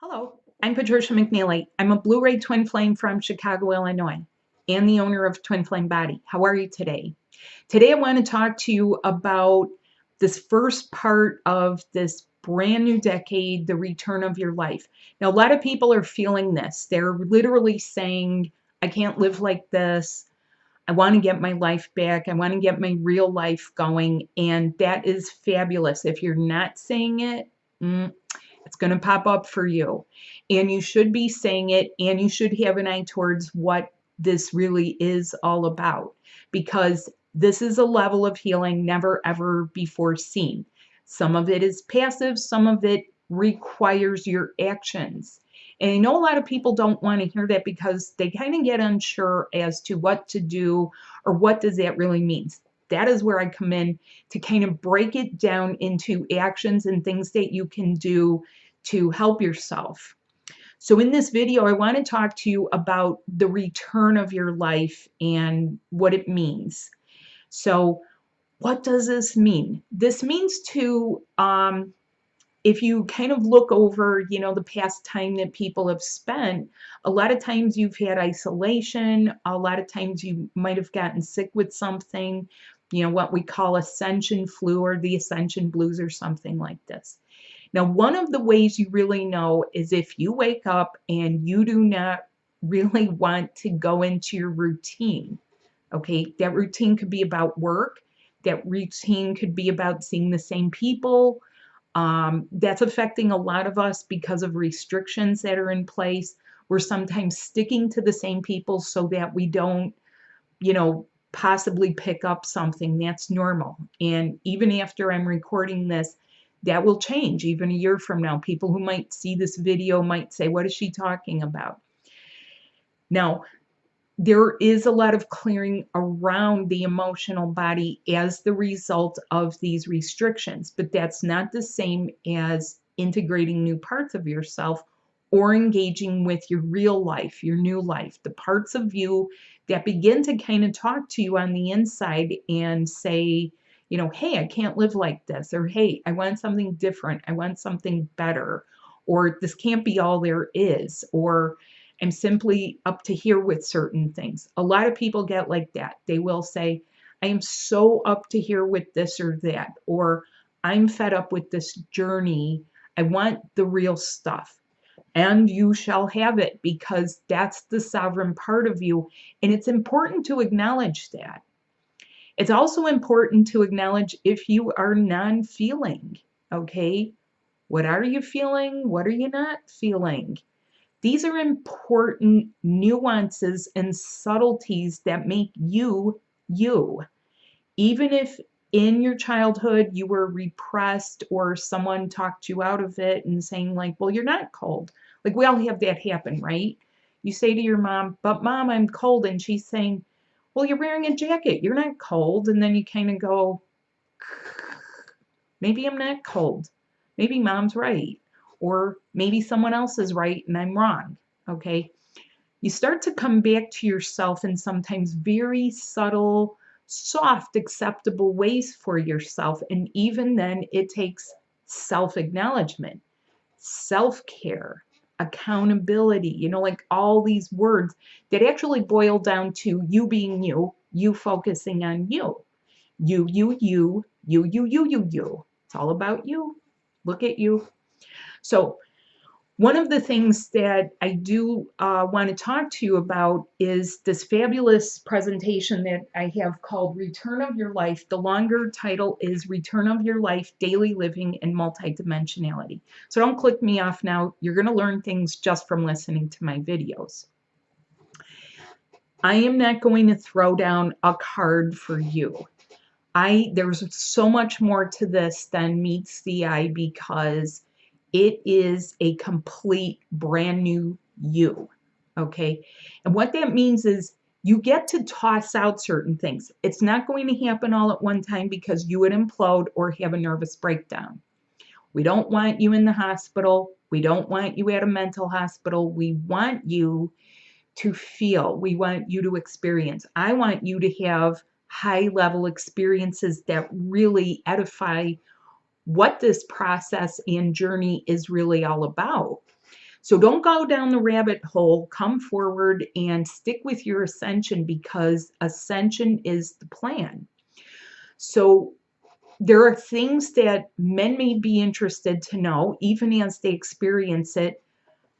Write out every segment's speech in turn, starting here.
Hello, I'm Patricia McNeilly. I'm a Blu-ray twin flame from Chicago, Illinois, and the owner of Twin Flame Body. How are you today? Today I want to talk to you about this first part of this brand new decade, the return of your life. Now, a lot of people are feeling this. They're literally saying, I can't live like this. I want to get my life back. I want to get my real life going. And that is fabulous. If you're not saying it, it's going to pop up for you. And you should be saying it, and you should have an eye towards what this really is all about, because this is a level of healing never ever before seen. Some of it is passive, some of it requires your actions. And I know a lot of people don't want to hear that because they kind of get unsure as to what to do or what does that really mean. That is where I come in to kind of break it down into actions and things that you can do to help yourself. So in this video, I want to talk to you about the return of your life and what it means. So what does this mean? This means to, if you kind of look over, the past time that people have spent, a lot of times you've had isolation, a lot of times you might have gotten sick with something, what we call Ascension flu or the Ascension blues or something like this. Now, one of the ways you really know is if you wake up and you do not really want to go into your routine. Okay, that routine could be about work, that routine could be about seeing the same people. That's affecting a lot of us because of restrictions that are in place. We're sometimes sticking to the same people so that we don't, possibly pick up something. That's normal. And even after I'm recording this, that will change even a year from now. People who might see this video might say, what is she talking about? Now, there is a lot of clearing around the emotional body as the result of these restrictions, but that's not the same as integrating new parts of yourself or engaging with your real life, your new life, the parts of you that begin to kind of talk to you on the inside and say, hey, I can't live like this, or hey, I want something different, I want something better, or this can't be all there is, or I'm simply up to here with certain things. A lot of people get like that. They will say, I am so up to here with this or that, or I'm fed up with this journey. I want the real stuff. And you shall have it, because that's the sovereign part of you. And it's important to acknowledge that. It's also important to acknowledge if you are non-feeling, okay? What are you feeling? What are you not feeling? These are important nuances and subtleties that make you, you. Even if in your childhood you were repressed or someone talked you out of it and saying like, well, you're not cold. Like we all have that happen, right? You say to your mom, but mom, I'm cold. And she's saying, well, you're wearing a jacket. You're not cold. And then you kind of go, maybe I'm not cold. Maybe mom's right. Or maybe someone else is right and I'm wrong. Okay. You start to come back to yourself in sometimes very subtle, soft, acceptable ways for yourself. And even then, it takes self-acknowledgement, self-care, accountability, like all these words that actually boil down to you being you focusing on you. You. It's all about you. Look at you. So one of the things that I do want to talk to you about is this fabulous presentation that I have called Return of Your Life. The longer title is Return of Your Life, Daily Living and Multidimensionality. So don't click me off now. You're going to learn things just from listening to my videos. I am not going to throw down a card for you. There's so much more to this than meets the eye, because it is a complete brand new you, okay? And what that means is you get to toss out certain things. It's not going to happen all at one time because you would implode or have a nervous breakdown. We don't want you in the hospital. We don't want you at a mental hospital. We want you to feel. We want you to experience. I want you to have high-level experiences that really edify what this process and journey is really all about. So don't go down the rabbit hole. Come forward and stick with your ascension, because ascension is the plan. So there are things that men may be interested to know, even as they experience it.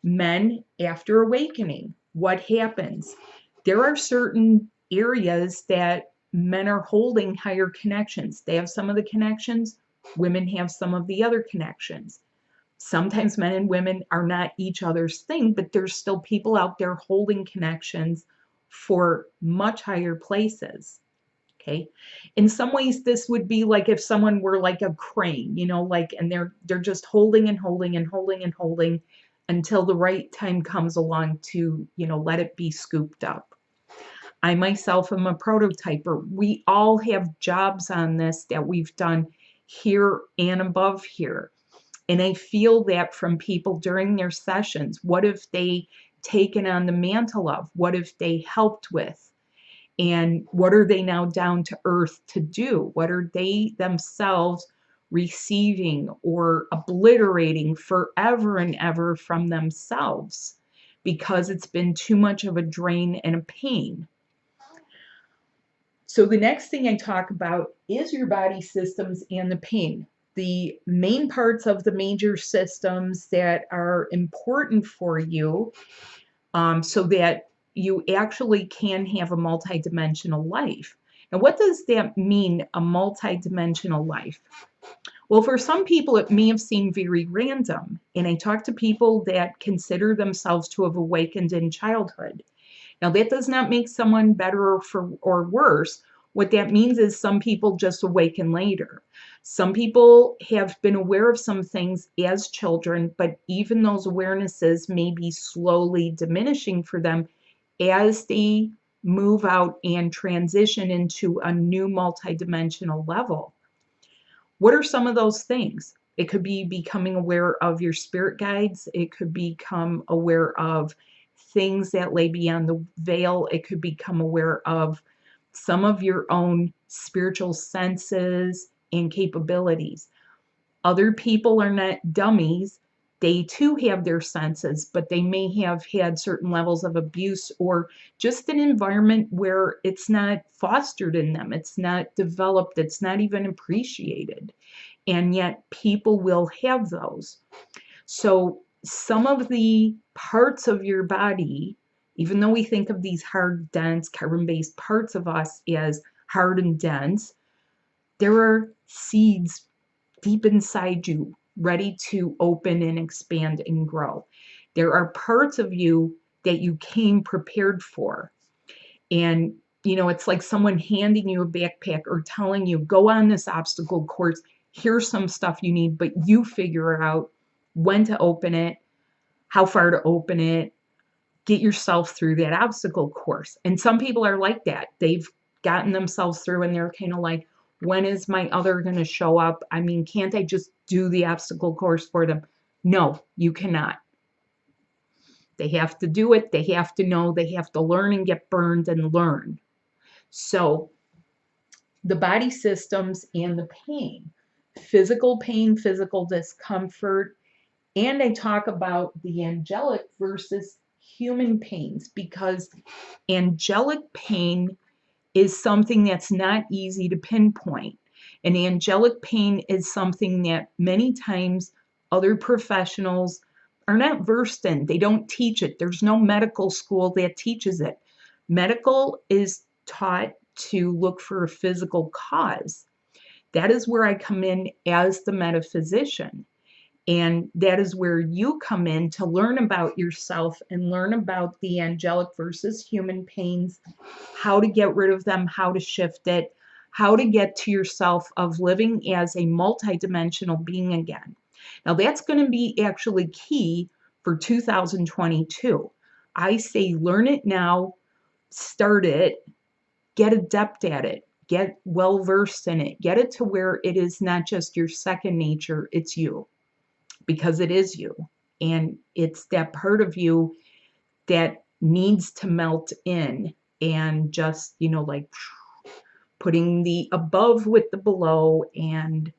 Men after awakening, what happens? There are certain areas that men are holding higher connections. They have some of the connections, women have some of the other connections. Sometimes men and women are not each other's thing, but there's still people out there holding connections for much higher places. Okay. In some ways, this would be like if someone were like a crane, like, and they're just holding and holding and holding and holding until the right time comes along to, let it be scooped up. I myself am a prototyper. We all have jobs on this that we've done here and above here. And I feel that from people during their sessions. What have they taken on the mantle of? What have they helped with? And what are they now down to earth to do? What are they themselves receiving or obliterating forever and ever from themselves, because it's been too much of a drain and a pain? So the next thing I talk about is your body systems and the pain. The main parts of the major systems that are important for you, so that you actually can have a multidimensional life. Now, what does that mean, a multidimensional life? Well, for some people, it may have seemed very random. And I talk to people that consider themselves to have awakened in childhood. Now, that does not make someone better or worse. What that means is some people just awaken later. Some people have been aware of some things as children, but even those awarenesses may be slowly diminishing for them as they move out and transition into a new multidimensional level. What are some of those things? It could be becoming aware of your spirit guides. It could become aware of things that lay beyond the veil. It could become aware of some of your own spiritual senses and capabilities. Other people are not dummies. They too have their senses, but they may have had certain levels of abuse or just an environment where it's not fostered in them. It's not developed. It's not even appreciated. And yet people will have those. So some of the parts of your body, even though we think of these hard, dense, carbon-based parts of us as hard and dense, there are seeds deep inside you ready to open and expand and grow. There are parts of you that you came prepared for. And, it's like someone handing you a backpack or telling you, go on this obstacle course. Here's some stuff you need, but you figure out when to open it, how far to open it, get yourself through that obstacle course. And some people are like that. They've gotten themselves through and they're kind of like, when is my other going to show up? I mean, can't I just do the obstacle course for them? No, you cannot. They have to do it. They have to know. They have to learn and get burned and learn. So the body systems and the pain, physical pain, physical discomfort, and I talk about the angelic versus human pains, because angelic pain is something that's not easy to pinpoint. And angelic pain is something that many times other professionals are not versed in. They don't teach it. There's no medical school that teaches it. Medical is taught to look for a physical cause. That is where I come in as the metaphysician. And that is where you come in to learn about yourself and learn about the angelic versus human pains, how to get rid of them, how to shift it, how to get to yourself of living as a multidimensional being again. Now, that's going to be actually key for 2022. I say learn it now, start it, get adept at it, get well versed in it, get it to where it is not just your second nature, it's you. Because it is you, and it's that part of you that needs to melt in and just, like putting the above with the below and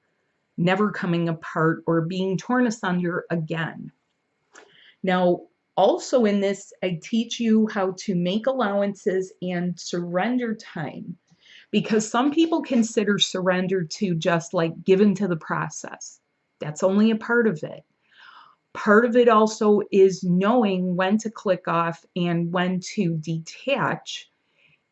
never coming apart or being torn asunder again. Now, also in this, I teach you how to make allowances and surrender time, because some people consider surrender to just like give into the process. That's only a part of it. Part of it also is knowing when to click off and when to detach.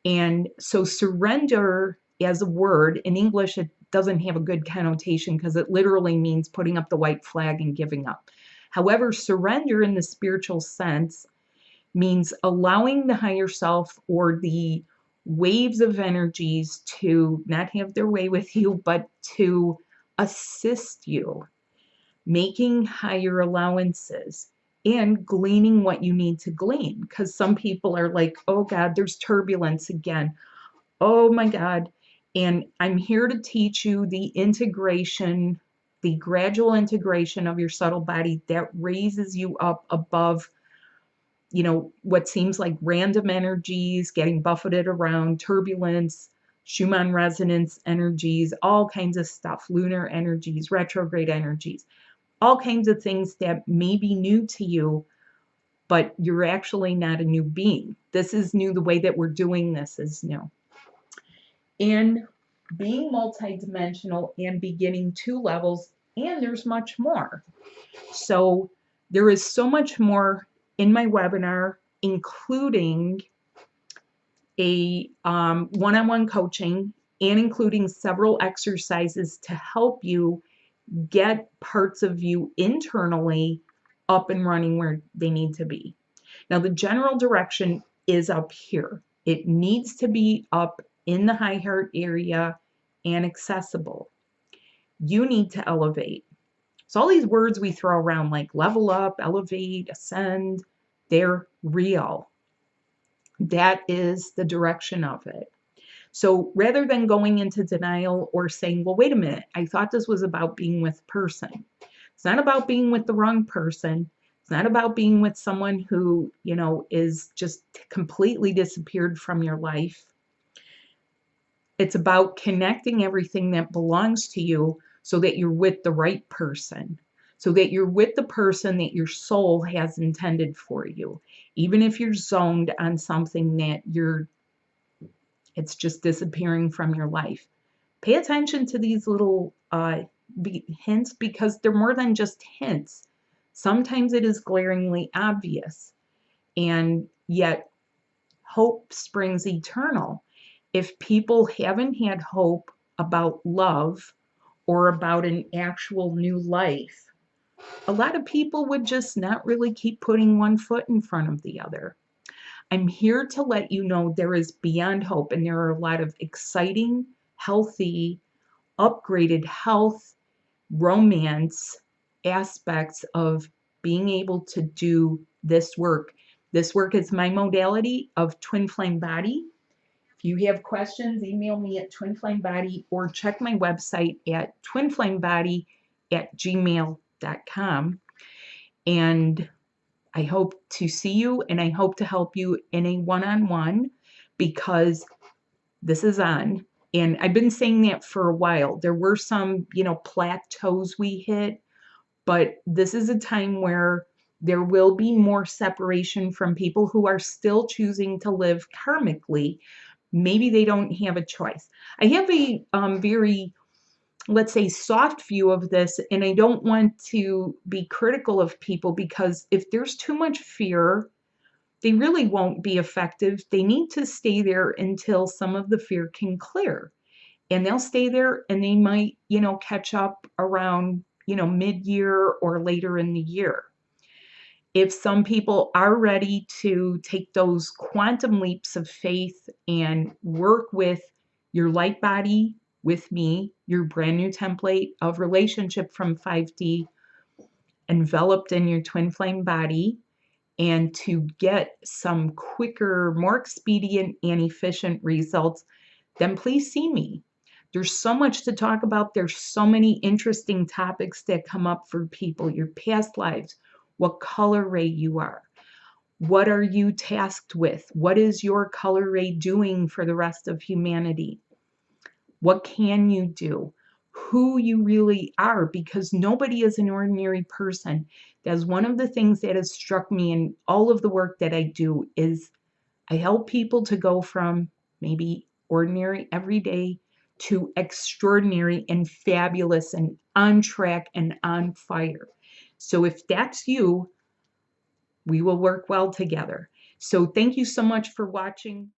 And so surrender as a word in English, it doesn't have a good connotation because it literally means putting up the white flag and giving up. However, surrender in the spiritual sense means allowing the higher self or the waves of energies to not have their way with you, but to assist you, making higher allowances and gleaning what you need to glean. Because some people are like, oh God, there's turbulence again. Oh my God. And I'm here to teach you the integration, the gradual integration of your subtle body that raises you up above, what seems like random energies, getting buffeted around, turbulence, Schumann resonance energies, all kinds of stuff, lunar energies, retrograde energies, all kinds of things that may be new to you, but you're actually not a new being. This is new. The way that we're doing this is new. And being multidimensional and beginning 2 levels, and there's much more. So there is so much more in my webinar, including a one-on-one coaching and including several exercises to help you get parts of you internally up and running where they need to be. Now, the general direction is up here. It needs to be up in the high heart area and accessible. You need to elevate. So all these words we throw around like level up, elevate, ascend, they're real. That is the direction of it. So rather than going into denial or saying, well, wait a minute, I thought this was about being with a person. It's not about being with the wrong person. It's not about being with someone who, is just completely disappeared from your life. It's about connecting everything that belongs to you so that you're with the right person, so that you're with the person that your soul has intended for you. Even if you're zoned on something that it's just disappearing from your life. Pay attention to these little hints, because they're more than just hints. Sometimes it is glaringly obvious, and yet hope springs eternal. If people haven't had hope about love or about an actual new life, a lot of people would just not really keep putting one foot in front of the other. I'm here to let you know there is beyond hope, and there are a lot of exciting, healthy, upgraded health, romance aspects of being able to do this work. This work is my modality of Twin Flame Body. If you have questions, email me at twinflamebody or check my website at twinflamebody@gmail.com. And I hope to see you, and I hope to help you in a one-on-one, because this is on. And I've been saying that for a while. There were some, plateaus we hit, but this is a time where there will be more separation from people who are still choosing to live karmically. Maybe they don't have a choice. I have a very, let's say, soft view of this, and I don't want to be critical of people, because if there's too much fear, they really won't be effective. They need to stay there until some of the fear can clear. And they'll stay there, and they might, catch up around, mid-year or later in the year. If some people are ready to take those quantum leaps of faith and work with your light body with me, your brand new template of relationship from 5D enveloped in your twin flame body, and to get some quicker, more expedient and efficient results, then please see me. There's so much to talk about. There's so many interesting topics that come up for people. Your past lives, what color ray you are, what are you tasked with, what is your color ray doing for the rest of humanity, what can you do, who you really are, because nobody is an ordinary person. That's one of the things that has struck me in all of the work that I do is I help people to go from maybe ordinary everyday to extraordinary and fabulous and on track and on fire. So if that's you, we will work well together. So thank you so much for watching.